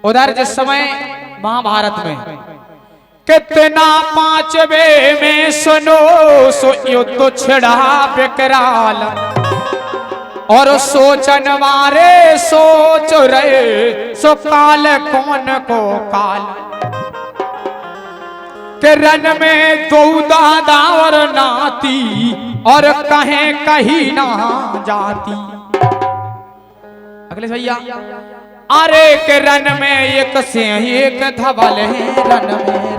उधर जिस समय महाभारत में कितना पांचवे में सुनो सो युद्ध छिड़ा विकराल और सोचन वारे सोच रहे सो काल कौन को काल के रन में दो दादा और नाती और कहें कहीं ना जाती। अगले भैया अरे के रन में एक से एक धवल है रन में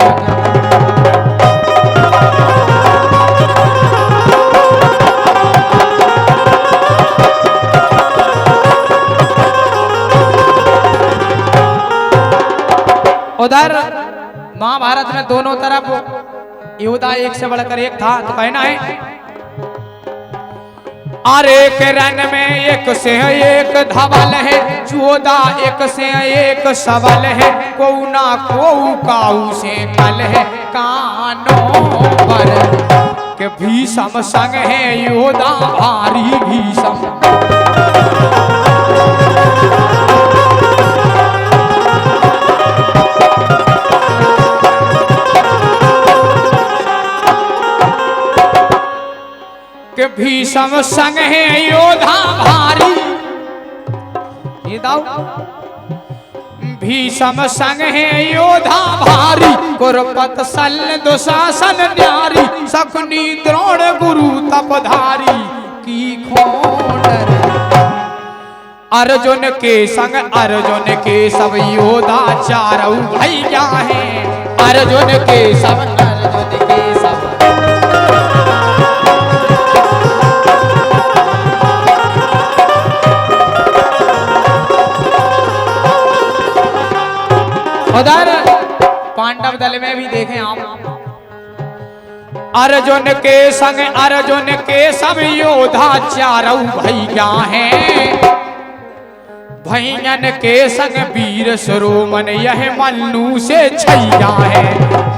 उधर महाभारत में दोनों तरफ योद्धा एक से बढ़कर एक था। तो कहना है अरे के रन में एक से एक धवल है योद्धा एक से एक सबल है को ना को काऊ से कल है कानों पर के भीषम संग है योद्धा भारी भीषम। के भीषम संग है योद्धा भारी ये दाऊ भीषम संग है योद्धा भारी कुरपत सल्ल दुशासन न्यारी शकुनी द्रोण गुरु तपधारी की खोडर अर्जुन के संग अर्जुन के सब योद्धा चारों भैया हैं अर्जुन के सब अर्जुन के सब उधर पांडव दल में भी देखें आप अर्जुन के संग अर्जुन के सब योद्धा चारों भैया हैं भैयन के संग वीर शिरोमन यह मल्लू से छैया है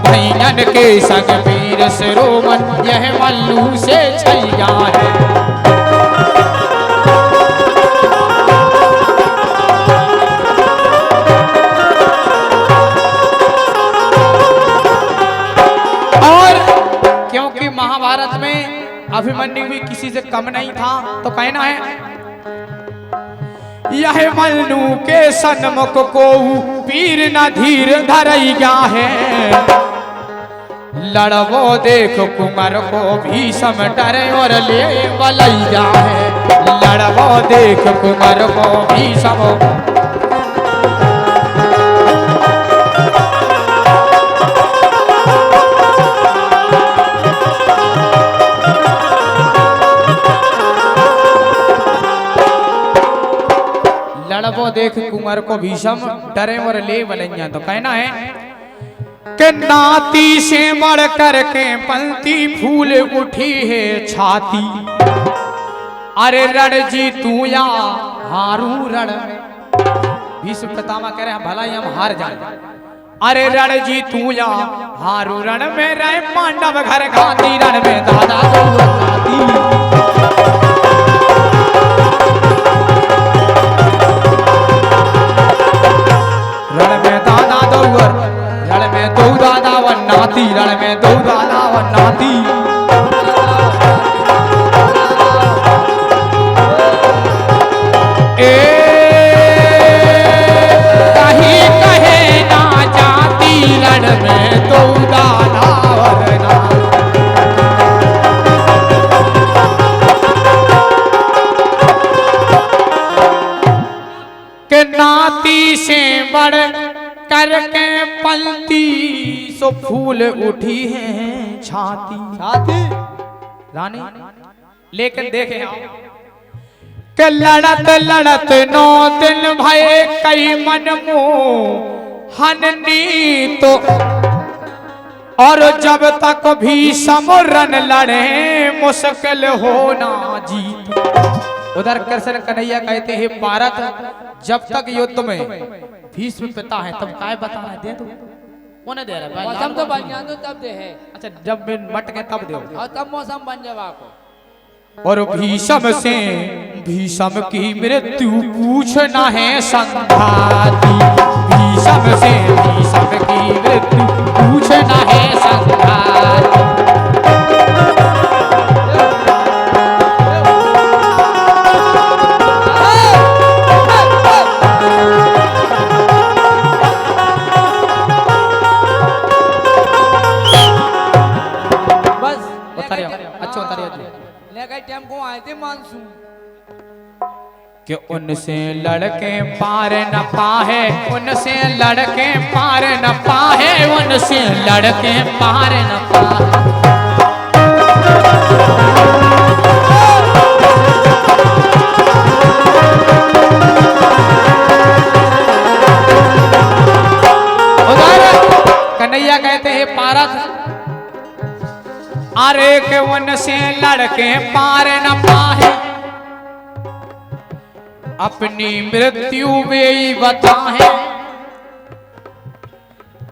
भैयन के संग वीर शिरोमन यह मल्लू से छैया है। महाभारत में अभिमन्यु भी किसी से कम नहीं था। तो कहना है यह मल्लू के सन्मुख को वीर न धीर धरैया है लड़वो देख कुमार को भीषम डरे और ले बलैया है लड़वो देख कुमार को भीषम वो देख कुमार को भीषम डरे और ले बलैया। तो कहना है कि नाती से बढ़ करके पंक्ति फूल उठी है छाती अरे रण जी तू या हारू रण भीष्म पितामह कह रहे हैं भला ही हम हार जाए अरे रण जी तू या हारू रण में रहे पांडव घर घाती रण में दादा रण में दादा दौर रण में दो दादा व नाती रण में दो दादा व नाती ए कहीं कहे ना जाती रण में दो दादा व नाती के नाती से बढ़ करके पलती सो फूल उठी है छाती छाती रानी। लेकिन देखे के लड़त लड़त 9 दिन भये कई मन मोहननी तो और जब तक भी समरन लड़े मुश्किल होना जीत। उधर कृष्ण कन्हैया कहते हैं भारत जब तक युद्ध में भीष्म पिता है तब काय बताना दे दो कोने दे रहा मौसम तो बन जाए तब दे है। अच्छा जब मट के तब दो और तब मौसम बन जावा को और भीषम से भीषम की मृत्यु पूछना है संघाती से भी सबकी मृत्यु पूछना है संसार। बस अच्छा उतारिए लेकर टेम्पो आए थे मानसून कि उनसे लड़के पार न पाए, उनसे लड़के पार न पाए, उनसे लड़के पार न पाए। उधर कन्हैया कहते हैं पारस, अरे के उनसे लड़के पार न पाए, अपनी मृत्यु वे बताएं,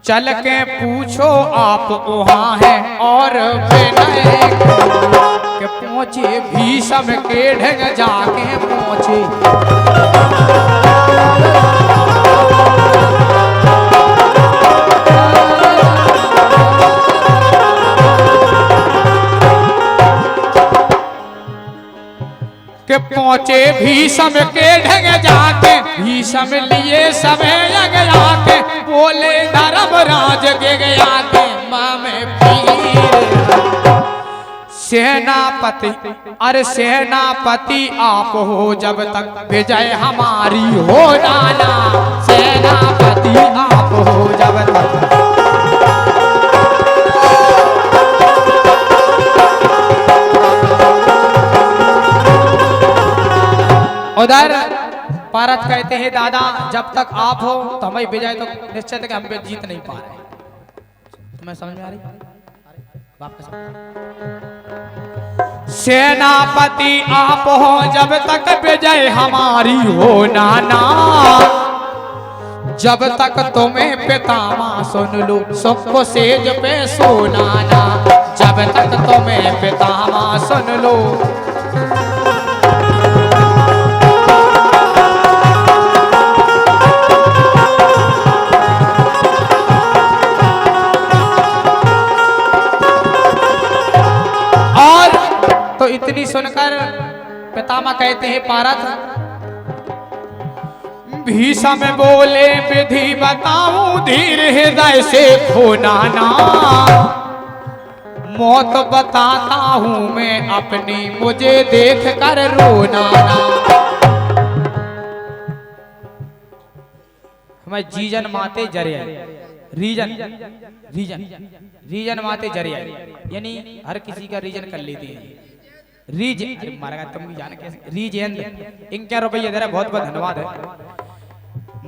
चल के पूछो आप वहां है और विनय के पहुंचे भीषम के ढंग जाके पहुंचे। के पहुंचे भीषम के ढंग जाके, भीषम लिए समय आके, बोले धर्मराज के गया के माँ में पीर। सेनापति अरे सेनापति आप हो जब तक विजय हमारी हो नाना, सेनापति आप हो जब तक। उधर पारस कहते हैं दादा जब तक आप हो तो हमें विजय तो निश्चित है कि हम जीत नहीं पा रहे। मैं समझ में आ रही वापस। सेनापति आप हो जब तक विजय हमारी हो नाना, जब तक तुम्हें पितामह सुन लो सुख सेज पे सोनाना, जब तक तुम्हें पितामह सुन लो। इतनी सुनकर पितामह कहते हैं पारस, भीषम बोले विधि बताऊं धीर हृदय से खोनाना, मौत बताता हूं मैं अपनी मुझे देख कर रोनाना। हमें जीजन माते जरिया रीजन रीजन रीजन माते जरिया यानी हर किसी का रीजन कर लेते हैं। रीज मारेगा तुम भी जाने कैसे रीजेंद इनका रुपये दे रहा, बहुत बहुत धन्यवाद है।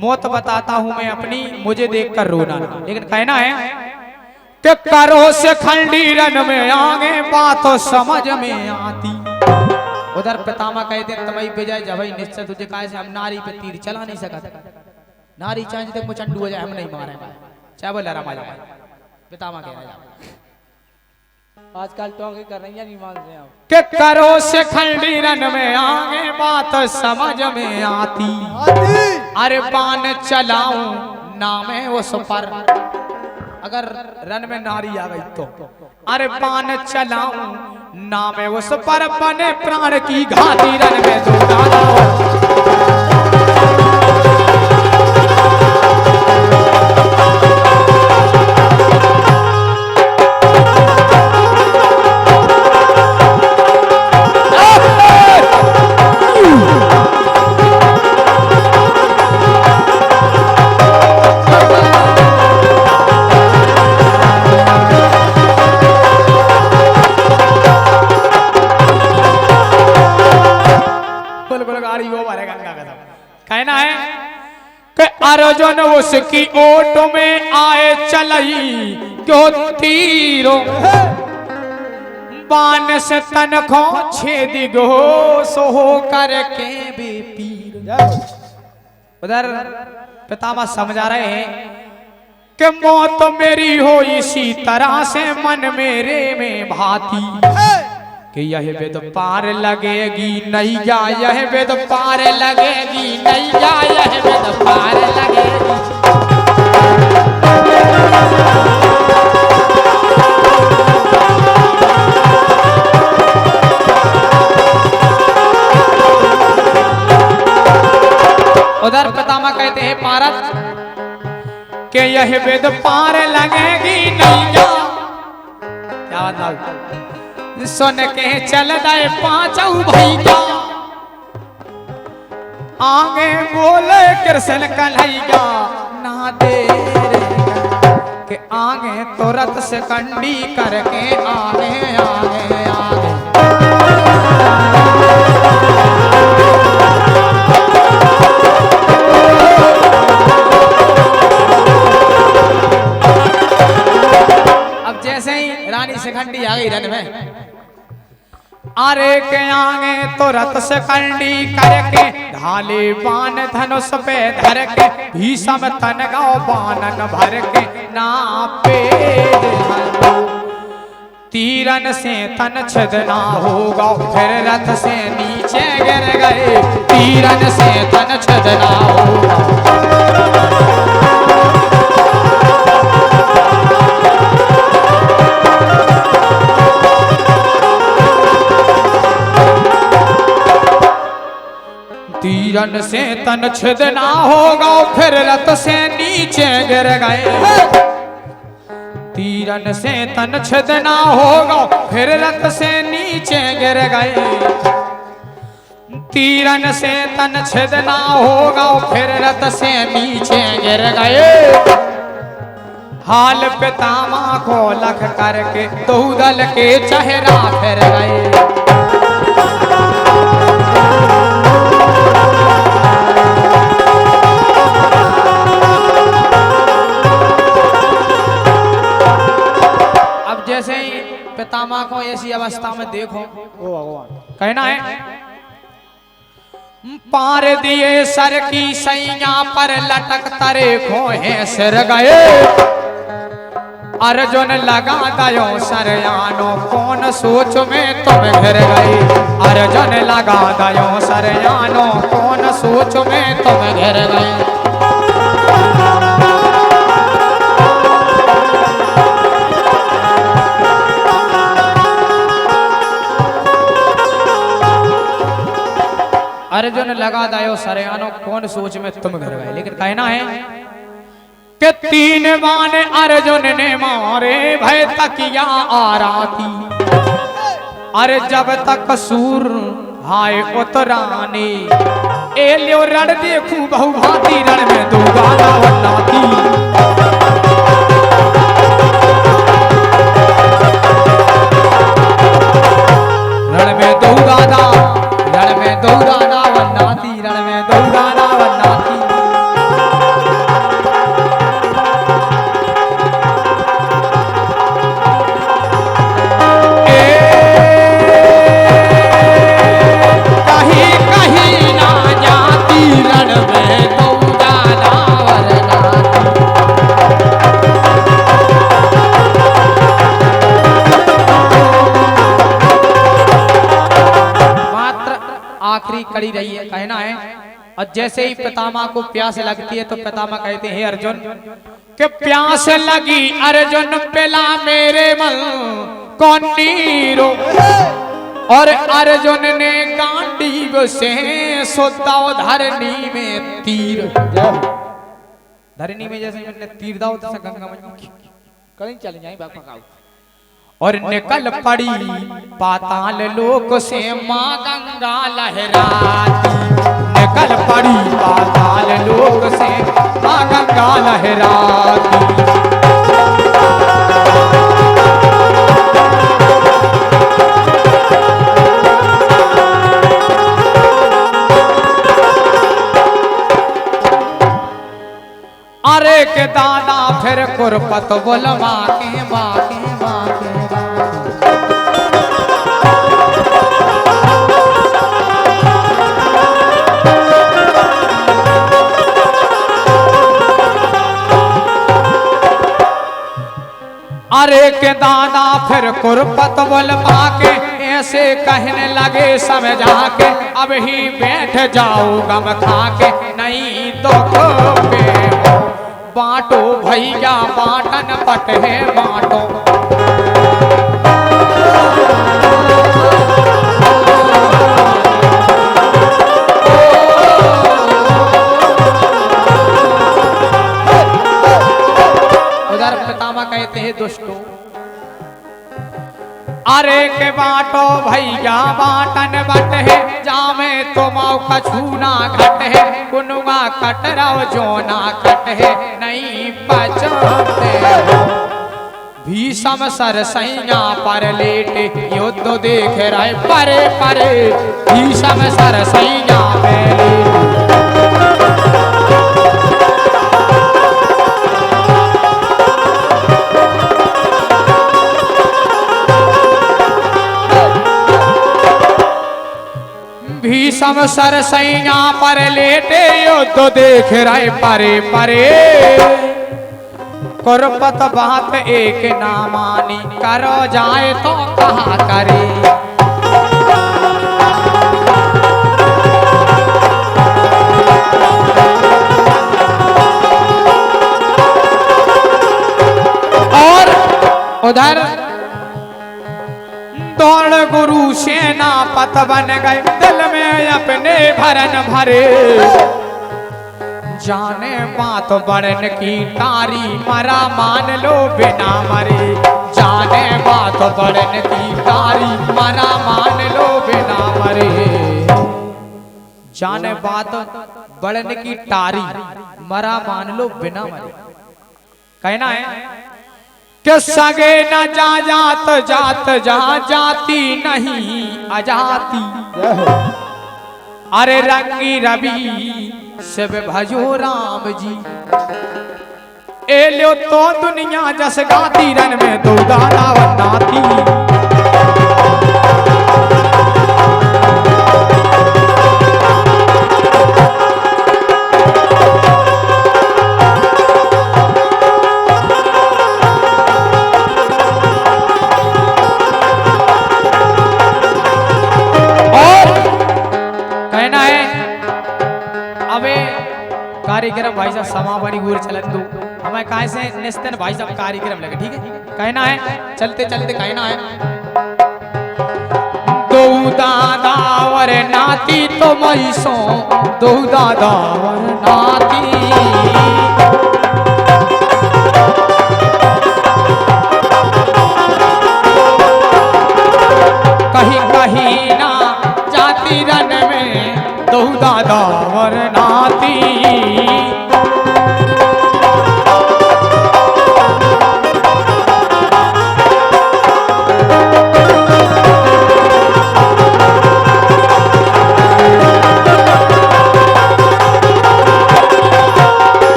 मौत बताता हूं मैं अपनी मुझे देखकर रोना, लेकिन कहना है कि करो से खंडीरन में आगे बातों समझ में आती। उधर पितामह कहते तुम्हारी विजय जब निश्चित तुझे कहे से हम नारी पे तीर चला नहीं सकते, नारी चाहे तक मुचंडू हो जाए हम नहीं मारे, चाहे वो लड़ा मारे। पितामह कह रहे आजकल टोंगे कर रही है नहीं मान रहे आप कि करो से खंडीरन में आगे बात समझ में आती। अरे बाण चलाऊं नामे उस पर, अगर रन में नारी आ गई तो, अरे बाण चलाऊं नामे उस पर, बने प्राण की घाटी रन में दो डाला। कहना है कि अर्जुन उसकी ओट में आए चलई क्यों तीरों, बाण से तन को छेद गो सो हो करके भी पीर। उधर पितामह समझा रहे हैं कि मौत मेरी हो इसी तरह से मन मेरे में भाती, कि यह वेद पार लगेगी नैया, यह वेद पार लगेगी नैया, यह वेद पार लगेगी। पितामह कहते हैं पारस के यह वेद पार लगेगी नैया। क्या बताओ, सुन के चल गए पांचों भैया, आगे बोले कृष्ण कन्हैया ना देर के आगे तुरंत से कंडी करके आगे आगे आगे। अब जैसे ही रानी शिखंडी आ गई रन में, अरे के आगे तुरंत से कंडी करके ढाले बाण धनुष पे धर के भीषम तन गाओ बानन भर के नापे तीरन से तन छदना होगा फिर रथ से नीचे गिर गए तीरन से तन छदना होगा। तीरन से तन छेदना होगा फिर रथ से नीचे गिर गए तीरन से तन छेदना होगा फिर रथ से नीचे गिर गए तीरन से तन छेदना होगा फिर रथ से नीचे गिर गए। हाल पितामह को लख करके दो दल के चेहरा फिर गए। जैसे ही पितामह को ऐसी अवस्था में देखो, ओ भगवान कहना है पार दिए सर की सैया पर लटक तरे खोहे सिर गए अर्जुन लगा दयो सरयानो कौन सोच में तुम घिर गए अर्जुन लगा दयो सरयानो कौन सोच में तुम घिर गए। अर्जुन लगा दायो सरयानो कौन सोच में तुम घर गए। लेकिन कहना है कि तीन बाण अर्जुन ने मारे भय तकिया आराती अरे जब तक सूर हाय उतराने ए लियो रण देखू बहु भांति रण में दो गाना वन्नाती रण में दो गाना रण में दो गाना वन्नाती रण में दो गाना वन्नाती। कहीं कहीं ना जाती रण में दो गाना वन्नाती। आखिरी कड़ी रही है कहना है। और जैसे ही पितामह को प्यास लगती है तो पितामह कहते हैं अर्जुन कि प्यास लगी अर्जुन पिला मेरे मन को नीरो और अर्जुन ने गांडीव से सोदाओ धरनी में तीर धरनी में जैसे मैंने तीर दाओ तो गंगा में कहीं चले जाए बापा और निकल पड़ी पाताल लोक से माँ गंगा लहराती निकल पड़ी पाताल लोक से माँ गंगा लहराती। अरे के दादा फिर कुरपत बोलवा के बाके बाके अरे के दादा फिर कुरपत बोलवा के ऐसे कहने लगे समझा के अब ही बैठ जाओ गम खा के नहीं तो पे बांटो भैया बाटन पट है बांटो। हे दुष्टो अरे के बाटो भैया बाटन बट है जामे तुमाओ कछूना घट है कुनुआ कटराव जोना कट है नहीं बचते भीषम सरसैया पर लेटे युद्ध देख रहे परे परे भीषम सरसैया पे भीषम सरसैया पर लेटे युद्ध देख रहे परे परे कुरपत बात एक ना मानी करो जाए तो कहा करे और उधर दौड़ गुरु सेना पत बन गए दिल में अपने भरन भरे जाने बात बड़न की तारी मरा मान लो बिना मरे जाने बात बड़न की तारी मरा मान लो बिना मरे जाने बात बड़न की तारी मरा मान लो बिना मरे कहना है कि सगे न जा जात जात जहाँ जाती नहीं अजाती अरे रंगी रवि शिव भजो राम जी ए लो तो दुनिया जस गाती रन में दो दादा वनाती कार्यक्रम भाई साहब समापनी गुर चलन दो हमें कहा से निस्तन भाई साहब कार्यक्रम लगे ठीक है कहना है चलते चलते कहना है दो दादा वर नाती तो मैसो दो दादा वर नाती कहीं कहीं ना जाती रन में दो दादा वर नाती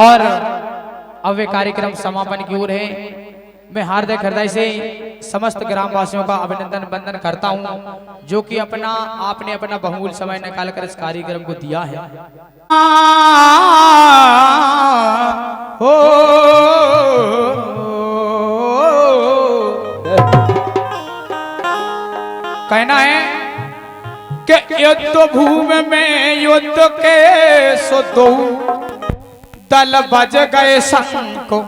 और अब वे कार्यक्रम समापन की ओर है मैं हार्दिक हृदय से समस्त ग्रामवासियों का अभिनंदन वंदन करता हूं जो कि आपने अपना बहुमूल्य समय निकालकर इस कार्यक्रम को दिया है हो कहना है कि युद्ध भूमि में युद्ध के सो दो दल बज गए शंको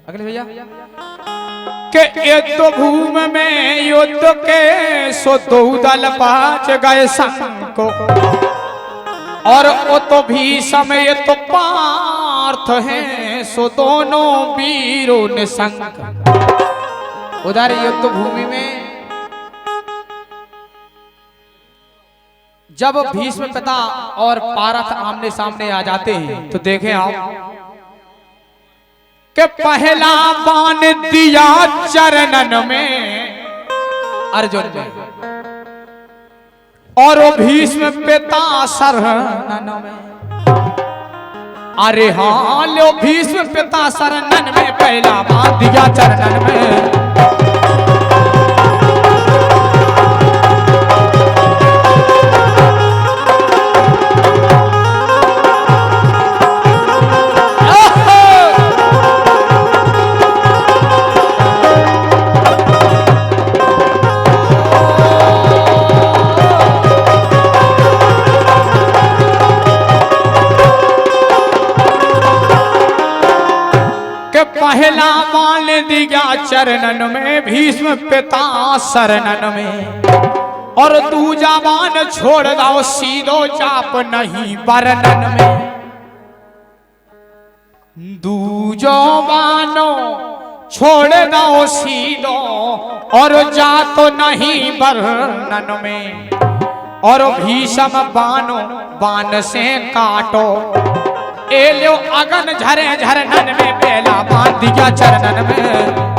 अगले भैया के युद्ध भूमि में युद्ध के सो दो दल बज गए शंको और वो तो भी समय तो पार्थ हैं सो दोनों वीरों ने संग उधर युद्ध भूमि में जब भीष्म पिता और पार्थ आमने सामने आ जाते हैं तो देखें आप कि पहला बाण दिया चरणन में अर्जुन ने और वो भीष्म पिता शरणन में अरे हाँ लो भीष्म पिता शरणन में पहला बाण दिया चरणन में पहला बाण दिया चरणन में भीष्म पिता शरणन में और दूजा बाण छोड़ दो सीधो चाप नहीं बरनन में दूजो बानो छोड़ दो सीधो और जा तो नहीं वर्णन में, और भीषम बानो बान से काटो, ए लो अगन झरे झरनन में, पहला बांध दिया चरणन में।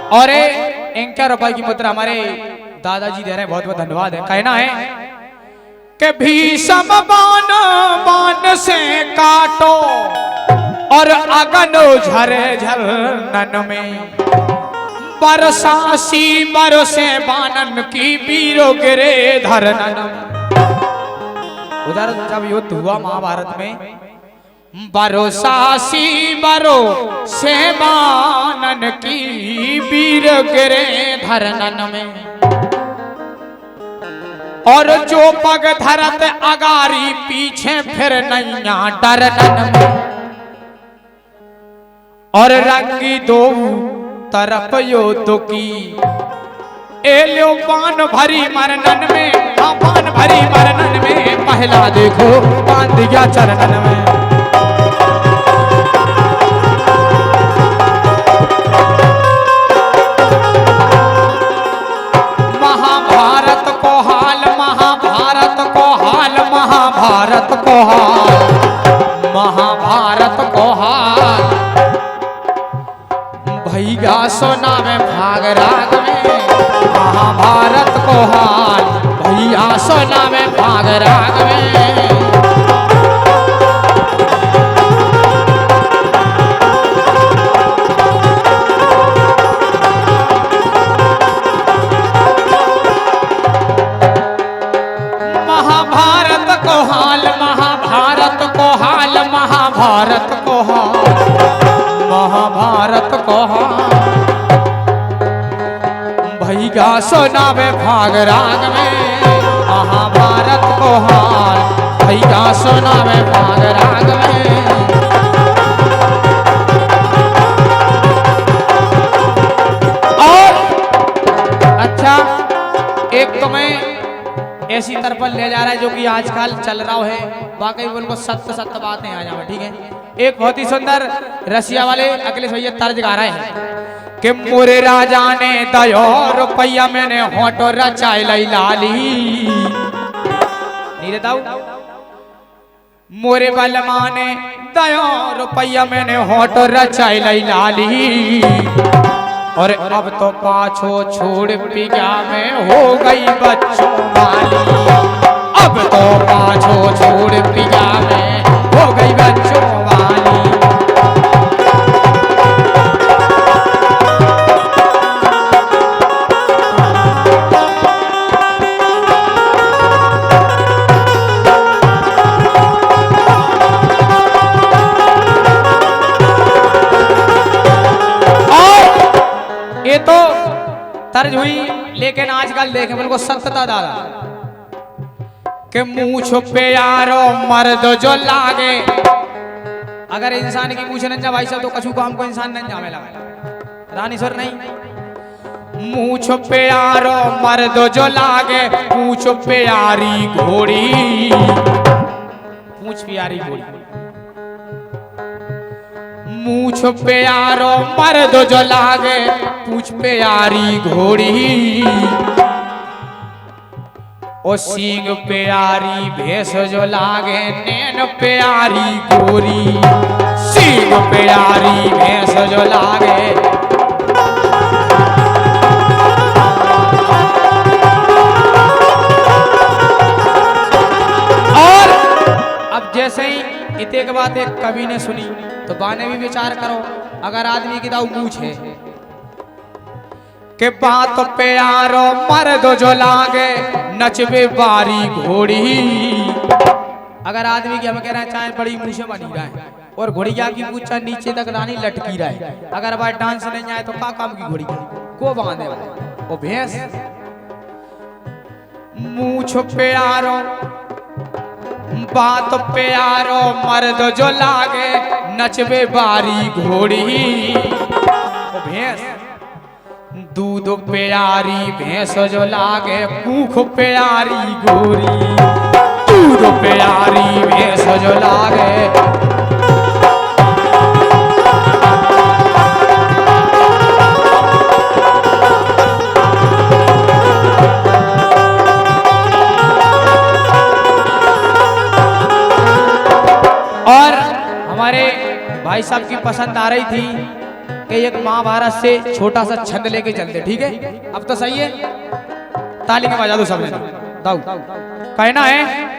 और एंकर रुपए की मुद्रा हमारे दादाजी दे रहे हैं, बहुत बहुत धन्यवाद है। कहना है कि भीषम बान बान से काटो और अगन झरे झरनन में, बरसासी बरसे बानन की वीरो गिरे धरनन। उधर जब युद्ध हुआ महाभारत में, बरसासी बरो से बानन की वीर गिरे धरनन में, और जो पग धरत अगारी पीछे फिर नैया डरनन में, और रंगी दो तरफ युद्ध की, एलो बान भरी मरनन में, हाँ बान भरी मरनन में, पहला देखो बांध दिया चरणन में। महाभारत को हाल, महाभारत को हाल, महाभारत को हाल, महाभारत को हाल, भैया सोना में भाग राग में, महाभारत को हाल, भैया सोना में भाग राग में। महाभारत को हाल, महाभारत को हाल, महाभारत को हाल, महाभारत को हाल, भैया सोना में भाग राग में, महाभारत को हाल, भैया सोना में भाग राग में। और अच्छा, एक तो मैं ऐसी तरफ ले जा रहा है जो कि आजकल चल रहा है, वाकई उनको सत्य सत्य बातें आ जाए, ठीक है। एक बहुत ही सुंदर रसिया वाले अखिलेश भैया तर्ज गा रहे हैं कि मोरे राजा ने दयो रुपया मैंने होटो रचाई लाई लाली, नहीं रहता मोरे बलमा ने दयो रुपया मैंने होटो रचाई लाई लाली, और अब तो पाछो छोड़ पिया में हो गई बच्चों वाली, अब तो पाछो छोड़ पिया में हो गई बच्चों वाली। ये तो तर्ज हुई, लेकिन आजकल देखे बिल्कुल सत्यता दादा के मुंह छुपे यारो मर्द जो लागे, अगर इंसान की पूछ नंजा भाई साहब तो कछु काम को इंसान नंजा में लगा रानी सर नहीं। मुंह छुपे यारो मर्द जो लागे, पूछ प्यारी घोड़ी, पूछ प्यारी घोड़ी, मूछ प्यारो मर्द जो लागे, पूछ प्यारी घोड़ी, ओ सींग प्यारी भैंस जो लागे, नैन प्यारी गोरी, सींग प्यारी भैंस जो लागे। और अब जैसे ही इतने के बाद एक कवि ने सुनी तो बाने भी विचार करो, अगर आदमी की दाऊ मूछ है के बात प्यारो मर्द जो लागे, नचबे बारी घोड़ी, अगर आदमी की हम कह रहे हैं चाय बड़ी मुँह से बनी रहा है और घोड़िया की पूछा नीचे तक रानी लटकी रहा है, अगर बात डांस नहीं आए तो का काम की घोड़ी को बांधे वाले ओ भैंस मूछ प्यारो बात प्यारो मर्द जो लागे नचबे बारी घोड़ी ओ भैंस दूध प्यारी भैंस जो लागे कूख प्यारी गोरी दूध प्यारी भैंस जो लागे और हमारे भाई साहब की पसंद आ रही थी कि एक महाभारत से छोटा सा छंद लेके चलते, ठीक है? अब तो सही है, ताली के बजा दो सबने। दाऊ कहना है